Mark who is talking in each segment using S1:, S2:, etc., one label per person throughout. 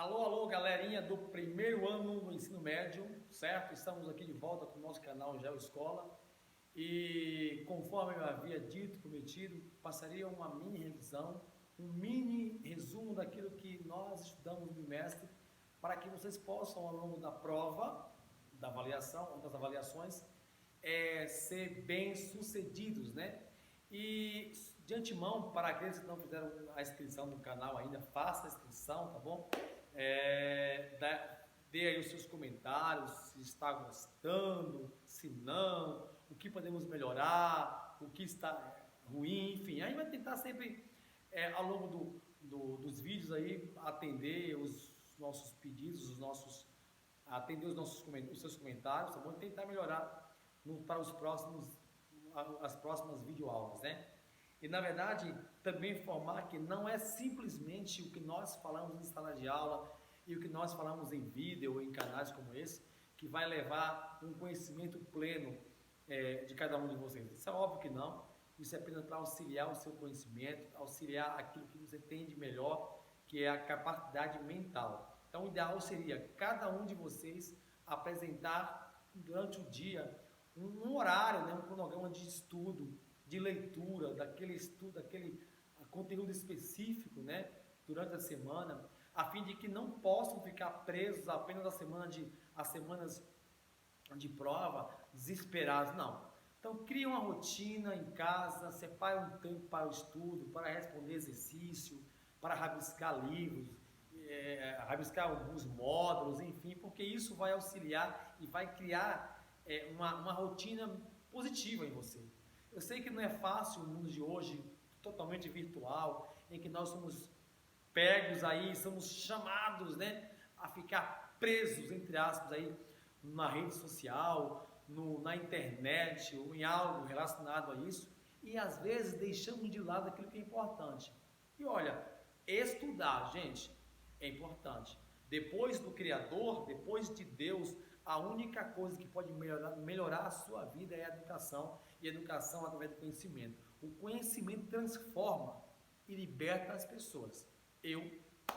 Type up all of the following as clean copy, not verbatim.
S1: Alô, alô, galerinha do primeiro ano do ensino médio, certo? Estamos aqui de volta com o nosso canal GeoEscola e, conforme eu havia dito, prometido, passaria uma mini revisão, um mini resumo daquilo que nós estudamos no bimestre, para que vocês possam, ao longo da prova, da avaliação, das avaliações, ser bem-sucedidos, né? E de antemão, para aqueles que não fizeram a inscrição no canal ainda, faça a inscrição, tá bom? Dê aí os seus comentários, se está gostando, se não, o que podemos melhorar, o que está ruim, enfim. Aí vai tentar sempre, ao longo dos vídeos aí, atender os nossos pedidos, atender os seus comentários, tá bom? E tentar melhorar para as próximas videoaulas, né? E na verdade, também informar que não é simplesmente o que nós falamos em sala de aula e o que nós falamos em vídeo ou em canais como esse, que vai levar um conhecimento pleno de cada um de vocês. Isso é óbvio que não. Isso é apenas para auxiliar o seu conhecimento, auxiliar aquilo que você tem de melhor, que é a capacidade mental. Então, o ideal seria cada um de vocês apresentar durante o dia um horário, né, um cronograma de estudo, de leitura, daquele conteúdo específico, né, durante a semana, a fim de que não possam ficar presos apenas às semanas de prova, desesperados, não. Então, cria uma rotina em casa, separe um tempo para o estudo, para responder exercício, para rabiscar livros, rabiscar alguns módulos, enfim, porque isso vai auxiliar e vai criar uma rotina positiva em você. Eu sei que não é fácil o mundo de hoje, totalmente virtual, em que nós somos pegos aí, somos chamados, né, a ficar presos, entre aspas, aí, na rede social, na internet, ou em algo relacionado a isso, e às vezes deixamos de lado aquilo que é importante. E olha, estudar, gente, é importante. Depois do Criador, depois de Deus, a única coisa que pode melhorar a sua vida é a educação, e a educação através do conhecimento. O conhecimento transforma e liberta as pessoas. Eu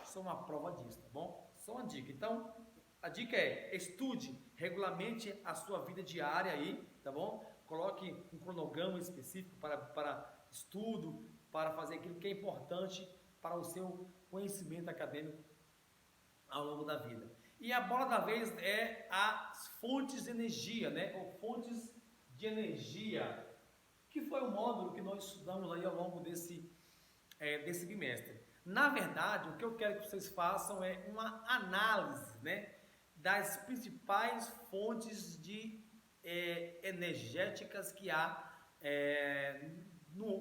S1: sou uma prova disso, tá bom? Só uma dica. Então, a dica é: estude, regulamente a sua vida diária aí, tá bom? Coloque um cronograma específico para estudo, para fazer aquilo que é importante para o seu conhecimento acadêmico ao longo da vida. E a bola da vez é as fontes de energia, né? Ou fontes de energia, que foi o módulo que nós estudamos aí ao longo desse bimestre. Na verdade, o que eu quero que vocês façam é uma análise, né, das principais fontes energéticas que há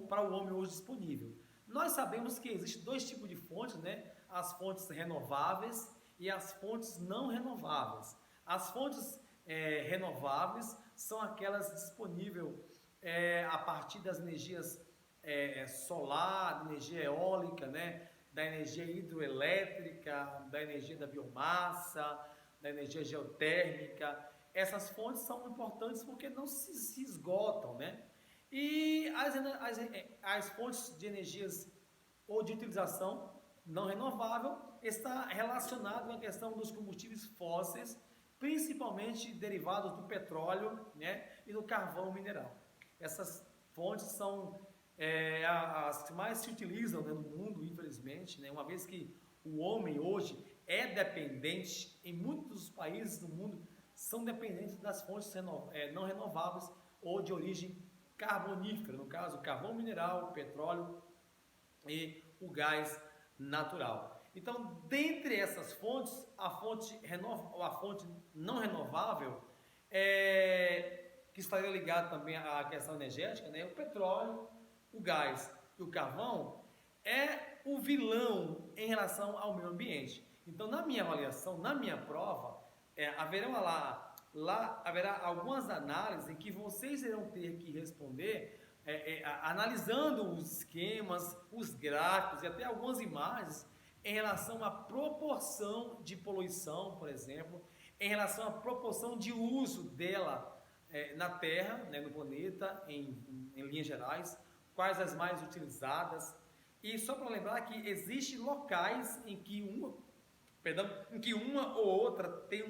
S1: para o homem hoje disponível. Nós sabemos que existem dois tipos de fontes, né? As fontes renováveis e as fontes não renováveis. As fontes renováveis são aquelas disponíveis a partir das energias solar, energia eólica, né? Da energia hidroelétrica, da energia da biomassa, da energia geotérmica. Essas fontes são importantes porque não se esgotam, né? E as fontes de energias ou de utilização não renovável está relacionado com a questão dos combustíveis fósseis, principalmente derivados do petróleo, né, e do carvão mineral. Essas fontes são as que mais se utilizam, né, no mundo, infelizmente, né, uma vez que o homem hoje é dependente, em muitos países do mundo, são dependentes das fontes não renováveis ou de origem carbonífera, no caso, o carvão mineral, o petróleo e o gás natural. Então, dentre essas fontes, a fonte não renovável, que estaria ligada também à questão energética, né? O petróleo, o gás e o carvão, é o vilão em relação ao meio ambiente. Então, na minha avaliação, na minha prova, haverá algumas análises em que vocês irão ter que responder analisando os esquemas, os gráficos e até algumas imagens em relação à proporção de poluição, por exemplo, em relação à proporção de uso dela na Terra, né, no planeta, em linhas gerais, quais as mais utilizadas. E só para lembrar que existem locais em que perdão, em que uma ou outra tem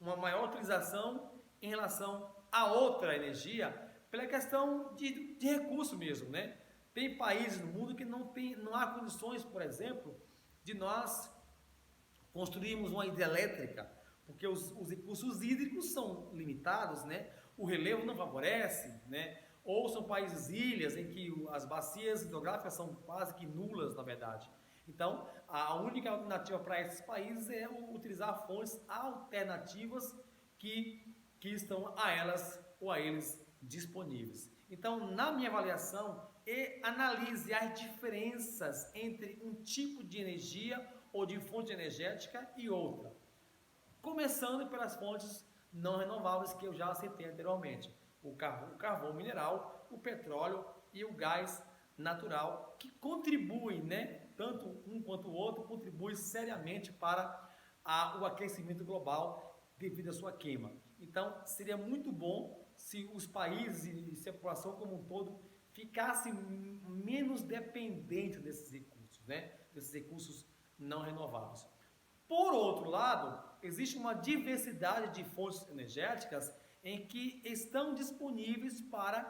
S1: uma maior utilização em relação a outra energia, pela questão de recurso mesmo, né? Tem países no mundo que não há condições, por exemplo, de nós construirmos uma hidrelétrica, porque os recursos hídricos são limitados, né? O relevo não favorece, né? Ou são países ilhas em que as bacias hidrográficas são quase que nulas, na verdade. Então, a única alternativa para esses países é utilizar fontes alternativas que estão a elas ou a eles disponíveis. Então, na minha avaliação, analise as diferenças entre um tipo de energia ou de fonte energética e outra. Começando pelas fontes não renováveis que eu já citei anteriormente. O carvão mineral, o petróleo e o gás natural, que contribuem, né, tanto um quanto o outro, contribuem seriamente para o aquecimento global devido à sua queima. Então, seria muito bom se os países e se a população como um todo ficassem menos dependentes desses recursos, né, desses recursos não renováveis. Por outro lado, existe uma diversidade de fontes energéticas em que estão disponíveis para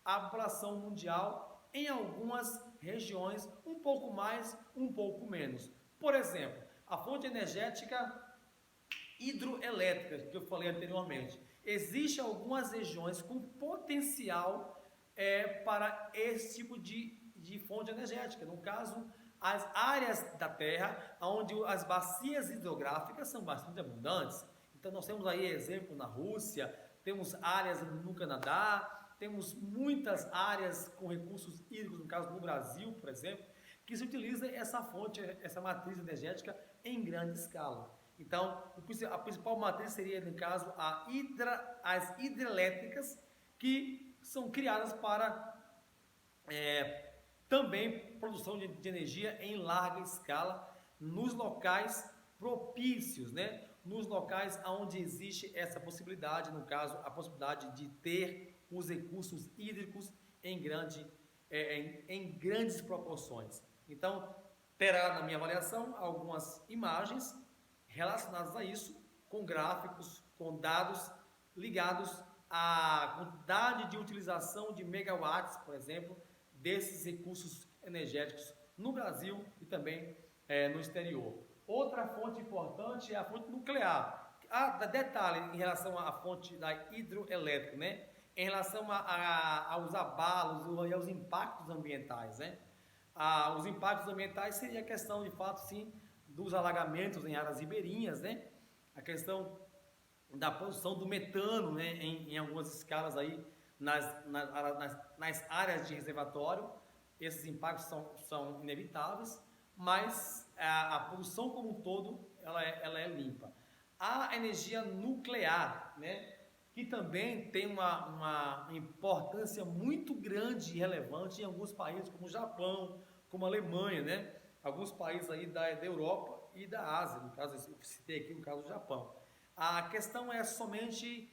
S1: a população mundial em algumas regiões, um pouco mais, um pouco menos. Por exemplo, a fonte energética hidroelétrica, que eu falei anteriormente. Existem algumas regiões com potencial para esse tipo de fonte energética. No caso, as áreas da Terra onde as bacias hidrográficas são bastante abundantes. Então, nós temos aí exemplo na Rússia, temos áreas no Canadá, temos muitas áreas com recursos hídricos, no caso no Brasil, por exemplo, que se utiliza essa fonte, essa matriz energética em grande escala. Então, a principal matriz seria, no caso, as hidrelétricas, que são criadas para também produção de energia em larga escala nos locais propícios, né? Nos locais onde existe essa possibilidade, no caso, a possibilidade de ter os recursos hídricos em grandes proporções. Então, terá, na minha avaliação, algumas imagens relacionadas a isso, com gráficos, com dados ligados à quantidade de utilização de megawatts, por exemplo, desses recursos energéticos no Brasil e também no exterior. Outra fonte importante é a fonte nuclear. Detalhe em relação à fonte da hidroelétrica, né? Em relação aos abalos e aos impactos ambientais, né? Os impactos ambientais seria a questão, de fato, sim, dos alagamentos em áreas ribeirinhas, né? A questão da produção do metano, né? Em algumas escalas aí nas áreas de reservatório. Esses impactos são inevitáveis, mas a produção como um todo ela é limpa. A energia nuclear, né? Que também tem uma importância muito grande e relevante em alguns países, como o Japão, como a Alemanha, né? Alguns países aí da Europa e da Ásia, no caso, eu citei aqui o caso do Japão. A questão é somente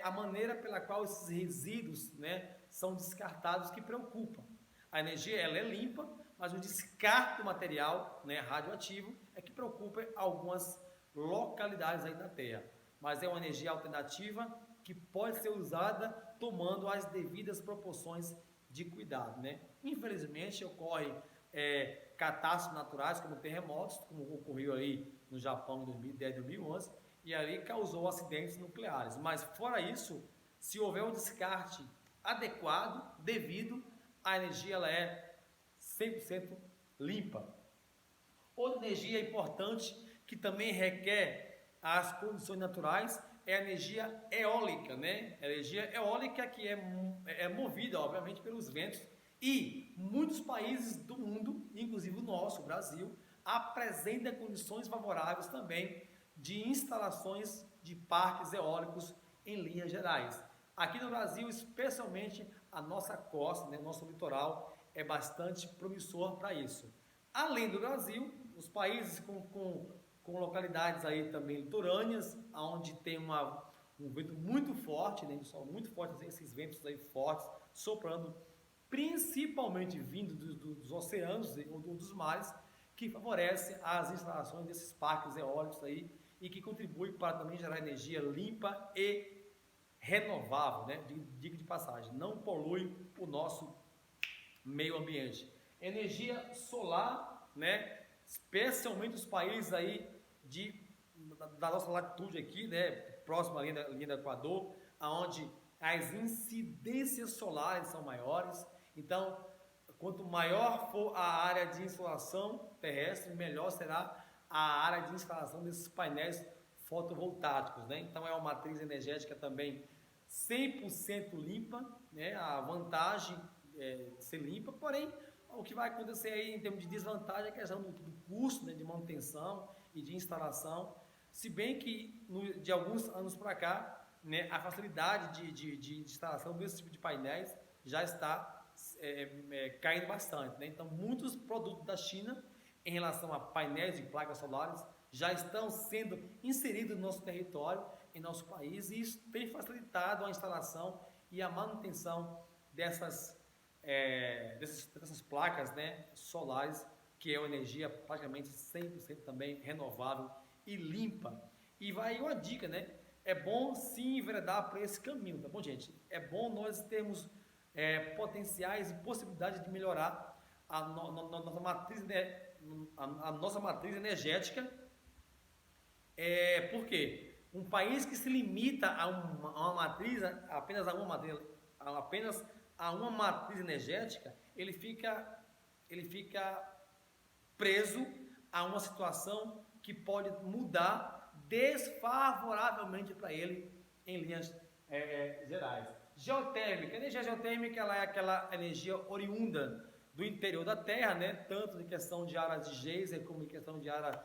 S1: a maneira pela qual esses resíduos, né, são descartados que preocupa. A energia ela é limpa, mas o descarte do material, né, radioativo é que preocupa algumas localidades aí da Terra. Mas é uma energia alternativa que pode ser usada tomando as devidas proporções de cuidado, né? Infelizmente ocorre catástrofes naturais como terremotos, como ocorreu aí no Japão em 2010, 2011, e ali causou acidentes nucleares. Mas fora isso, se houver um descarte adequado, devido, a energia ela é 100% limpa. Outra energia importante que também requer as condições naturais é a energia eólica, né? A energia eólica que é movida, obviamente, pelos ventos, e muitos países do mundo, inclusive o nosso, o Brasil, apresentam condições favoráveis também de instalações de parques eólicos em linhas gerais. Aqui no Brasil, especialmente a nossa costa, né, nosso litoral, é bastante promissor para isso. Além do Brasil, os países com localidades aí também litorâneas, onde tem um vento muito forte, né, muito forte, esses ventos aí fortes, soprando, principalmente vindo dos oceanos ou dos mares, que favorece as instalações desses parques eólicos aí e que contribui para também gerar energia limpa e renovável, né? Diga de passagem, não polui o nosso meio ambiente. Energia solar, né? Especialmente os países aí da nossa latitude aqui, né? Próximo à linha do Equador, aonde as incidências solares são maiores. Então, quanto maior for a área de insolação terrestre, melhor será a área de instalação desses painéis fotovoltaicos, né? Então, é uma matriz energética também 100% limpa, né? A vantagem é ser limpa, porém, o que vai acontecer aí em termos de desvantagem é a questão do custo, né, de manutenção e de instalação, se bem que de alguns anos para cá, né, a facilidade de instalação desse tipo de painéis já está caindo bastante, né? Então, muitos produtos da China em relação a painéis e placas solares já estão sendo inseridos no nosso território, em nosso país, e isso tem facilitado a instalação e a manutenção dessas placas, né, solares, que é uma energia praticamente 100% também renovável e limpa. E vai uma dica, né? É bom sim enveredar por esse caminho, tá bom, gente? É bom nós termos potenciais e possibilidades de melhorar a nossa matriz, né, a nossa matriz energética. Por quê? Um país que se limita a uma matriz, apenas a uma matriz energética, ele fica preso a uma situação que pode mudar desfavoravelmente para ele em linhas gerais. Geotérmica. A energia geotérmica ela é aquela energia oriunda do interior da Terra, né? Tanto em questão de área de geyser como em questão de área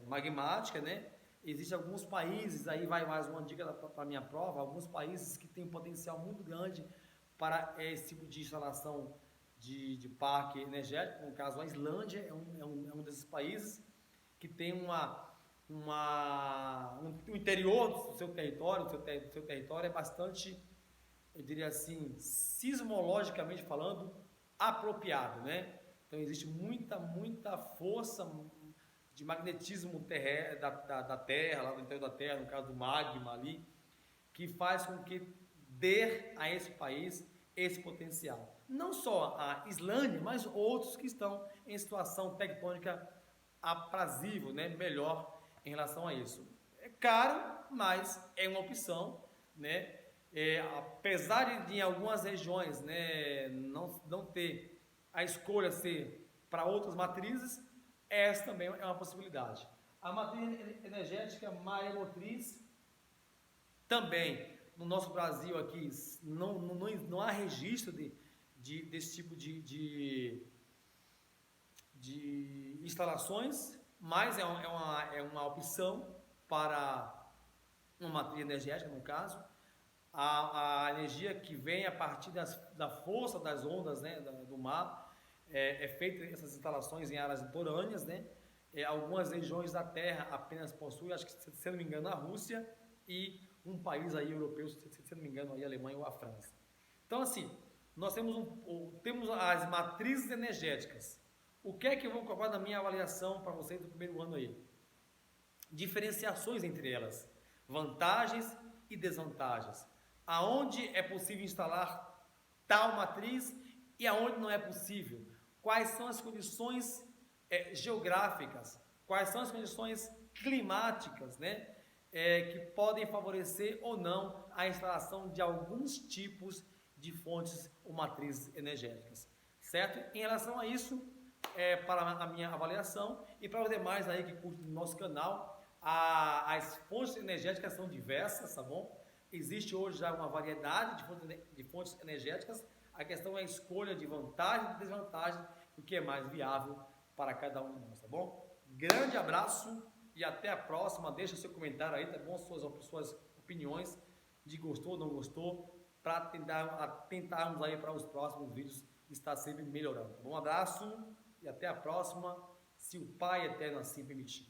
S1: magmática, né? Existem alguns países, aí vai mais uma dica para a minha prova, alguns países que têm um potencial muito grande para esse tipo de instalação de parque energético. No caso, a Islândia é um desses países que tem um interior do seu território, é bastante, eu diria assim, sismologicamente falando, apropriado, né? Então existe muita força de magnetismo da Terra, lá do interior da Terra, no caso do magma ali, que faz com que dê a esse país esse potencial. Não só a Islândia, mas outros que estão em situação tectônica aprazível, né? Melhor em relação a isso. É caro, mas é uma opção, né? Apesar de em algumas regiões, né, não ter a escolha ser para outras matrizes, essa também é uma possibilidade. A matriz energética maremotriz também, no nosso Brasil aqui, não há registro desse tipo de instalações, mas é uma opção para uma matriz energética, no caso. A energia que vem a partir da força das ondas, né, do mar, feita essas instalações em áreas litorâneas, né? Algumas regiões da Terra apenas possuem, acho que se não me engano, a Rússia e um país aí europeu, se não me engano, aí a Alemanha ou a França. Então, assim, nós temos as matrizes energéticas. O que é que eu vou colocar na minha avaliação para vocês do primeiro ano aí? Diferenciações entre elas, vantagens e desvantagens. Aonde é possível instalar tal matriz e aonde não é possível. Quais são as condições geográficas, quais são as condições climáticas, né, que podem favorecer ou não a instalação de alguns tipos de fontes ou matrizes energéticas, certo? Em relação a isso, para a minha avaliação e para os demais aí que curtem o nosso canal, as fontes energéticas são diversas, tá bom? Existe hoje já uma variedade de fontes energéticas. A questão é a escolha de vantagem e desvantagem, o que é mais viável para cada um de nós, tá bom? Grande abraço e até a próxima. Deixa seu comentário aí, tá bom? Suas opiniões de gostou ou não gostou, para tentarmos aí para os próximos vídeos estar sempre melhorando. Um abraço e até a próxima, se o Pai Eterno assim permitir.